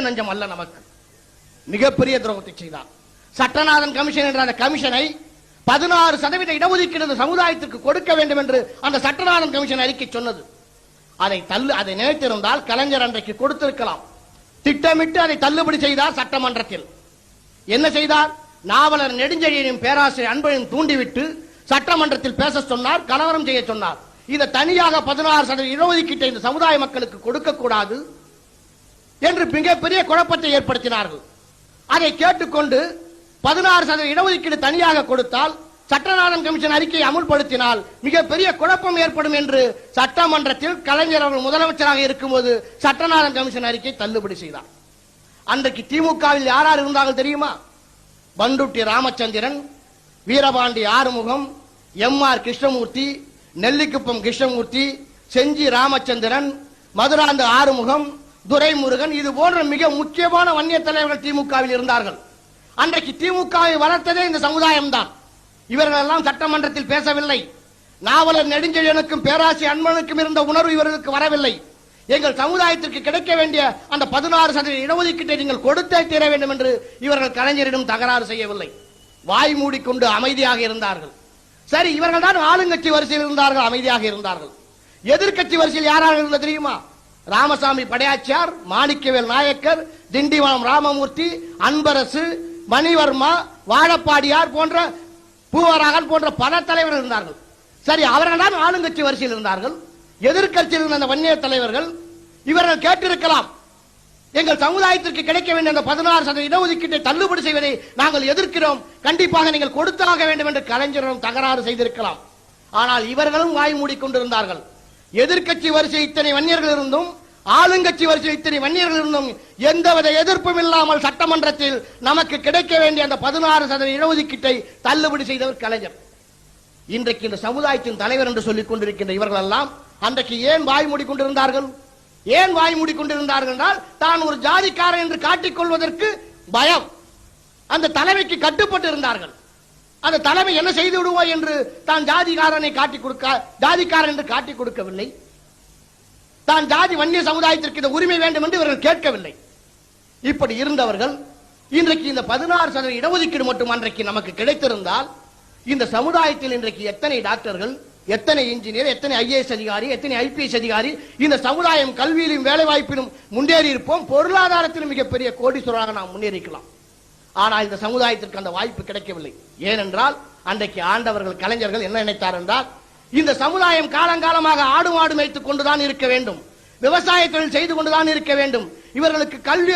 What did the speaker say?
நஞ்சம் அல்ல, நமக்கு மிகப்பெரிய துரோகத்தை செய்தார். சட்டநாதன் கமிஷன் என்ற அந்த கமிஷனை 16% இடஒதுக்கீடு சமுதாயத்திற்கு கொடுக்க வேண்டும் என்று அந்த சட்டநாதன் கமிஷன் அறிக்கை சொன்னது. அதை நினைத்திருந்தால் கலைஞர் அன்றைக்கு கொடுத்திருக்கலாம். திட்டமிட்டு அதை தள்ளுபடி செய்தார். சட்டமன்றத்தில் என்ன செய்தார்? நாவலர் நெடுஞ்செழியனையும் பேராசிரியர் அன்பையும் தூண்டிவிட்டு சட்டமன்றத்தில் பேச சொன்னார், கலவரம் செய்ய சொன்னார். இதை தனியாக 16% இடஒதுக்கீட்டை இந்த சமுதாய மக்களுக்கு கொடுக்க கூடாது என்று மிகப்பெரிய குழப்பத்தை ஏற்படுத்தினார்கள். அதை கேட்டுக்கொண்டு 16% இடஒதுக்கீடு தனியாக கொடுத்தால் சட்டநாதன் கமிஷன் அறிக்கையை அமுல்படுத்தினால் மிகப்பெரிய குழப்பம் ஏற்படும் என்று சட்டமன்றத்தில் கலைஞர் அவர்கள் முதலமைச்சராக இருக்கும்போது சட்டநாதன் கமிஷன் அறிக்கை தள்ளுபடி செய்தார். அன்றைக்கு திமுகவில் யார் இருந்தார்கள் தெரியுமா? பண்டுட்டி ராமச்சந்திரன், வீரபாண்டி ஆறுமுகம், எம்.ஆர். கிருஷ்ணமூர்த்தி, நெல்லிக்குப்பம் கிருஷ்ணமூர்த்தி, செஞ்சி ராமச்சந்திரன், மதுராந்த ஆறுமுகம், துரைமுருகன், இது போன்ற மிக முக்கியமான வன்னிய தலைவர்கள் திமுகவில் இருந்தார்கள். அன்றைக்கு திமுகவை வளர்த்ததே இந்த சமுதாயம் தான். இவர்கள் எல்லாம் சட்டமன்றத்தில் பேசவில்லை. நாவலர் நெடுஞ்செழியனுக்கும் பேராசிரியர் அன்பனுக்கும் இருந்த உணர்வு இவர்களுக்கு வரவில்லை. எங்கள் சமுதாயத்திற்கு கிடைக்க வேண்டிய அந்த 16% இடஒதுக்கீட்டை நீங்கள் கொடுத்தே தீர வேண்டும் என்று இவர்கள் கலைஞரிடம் தகராறு செய்யவில்லை. வாய் மூடிக்கொண்டு அமைதியாக இருந்தார்கள். சரி, இவர்கள் தான் ஆளுங்கட்சி வரிசையில் இருந்தார்கள், அமைதியாக இருந்தார்கள். எதிர்கட்சி வரிசையில் யாராக இருந்தது தெரியுமா? ராமசாமி படையாச்சியார், மாணிக்கவேல் நாயக்கர், திண்டிவனம் ராமமூர்த்தி, அன்பரசு, மணிவர்மா, வாழப்பாடியார் போன்ற, பூவராகன் போன்ற பல தலைவர்கள் இருந்தார்கள். சரி, அவர்கள் தான் ஆளுங்கட்சி வரிசையில் இருந்தார்கள். எதிர்கட்சியில் இருந்த அந்த வன்னிய தலைவர்கள் இவர்கள் கேட்டிருக்கலாம், எங்கள் சமுதாயத்திற்கு கிடைக்க வேண்டிய அந்த 16% இடஒதுக்கீட்டை தள்ளுபடி செய்வதை நாங்கள் எதிர்க்கிறோம், கண்டிப்பாக நீங்கள் கொடுத்தாக வேண்டும் என்று கலைஞரிடம் தகராறு செய்திருக்கலாம். ஆனால் இவர்களும் வாய் மூடிக்கொண்டிருந்தார்கள். எதிர்கட்சி வரிசை இத்தனை வன்னியர்கள் இருந்தும், ஆளுங்கட்சி வரிசை இத்தனை வன்னியர்கள் இருந்தும் எந்தவித எதிர்ப்பும் இல்லாமல் சட்டமன்றத்தில் நமக்கு கிடைக்க வேண்டிய அந்த 16% இடஒதுக்கீட்டை தள்ளுபடி செய்தவர் கலைஞர். இன்றைக்கு இந்த சமுதாயத்தின் தலைவர் என்று சொல்லிக் கொண்டிருக்கின்ற இவர்கள் எல்லாம் அன்றைக்கு ஏன் வாய் மூடிக்கொண்டிருந்தார்கள்? ஏன் வாய் மூடிக்கொண்டிருந்தார்கள் என்றால், தான் ஒரு ஜாதிக்காரன் என்று காட்டிக் கொள்வதற்கு பயம். அந்த தலைமைக்கு கட்டுப்பட்டு இருந்தார்கள். அந்த தலைமை என்ன செய்து விடுவோம் என்று தான் ஜாதிக்காரனை ஜாதிக்காரன் என்று காட்டிக் கொடுக்கவில்லை. தான் ஜாதி வன்னிய சமுதாயத்திற்கு இந்த உரிமை வேண்டும் என்று இவர்கள் கேட்கவில்லை. இப்படி இருந்தவர்கள் இன்றைக்கு இந்த 16% இடஒதுக்கீடு மட்டும் அன்றைக்கு நமக்கு கிடைத்திருந்தால், இந்த சமுதாயத்தில் இன்றைக்கு எத்தனை டாக்டர்கள், எத்தனை இன்ஜினியர், எத்தனை IAS அதிகாரி, எத்தனை IPS அதிகாரி, இந்த சமுதாயம் கல்வியிலும் வேலை வாய்ப்பிலும் முன்னேறி இருப்போம், பொருளாதாரத்திலும் மிகப்பெரிய கோடீஸ்வரராக நாம் முன்னேறிக்கலாம். ஆனால் இந்த சமுதாயத்திற்கு அந்த வாய்ப்பு கிடைக்கவில்லை. ஏனென்றால் அன்றைக்கு ஆண்டவர்கள் கலைஞர்கள் என்ன நினைத்தார் என்றால், இந்த சமுதாயம் காலங்காலமாக ஆடு மாடு மேய்த்துக் கொண்டுதான் இருக்க வேண்டும், விவசாய தொழில் செய்து கொண்டுதான் இருக்க வேண்டும், இவர்களுக்கு கல்வி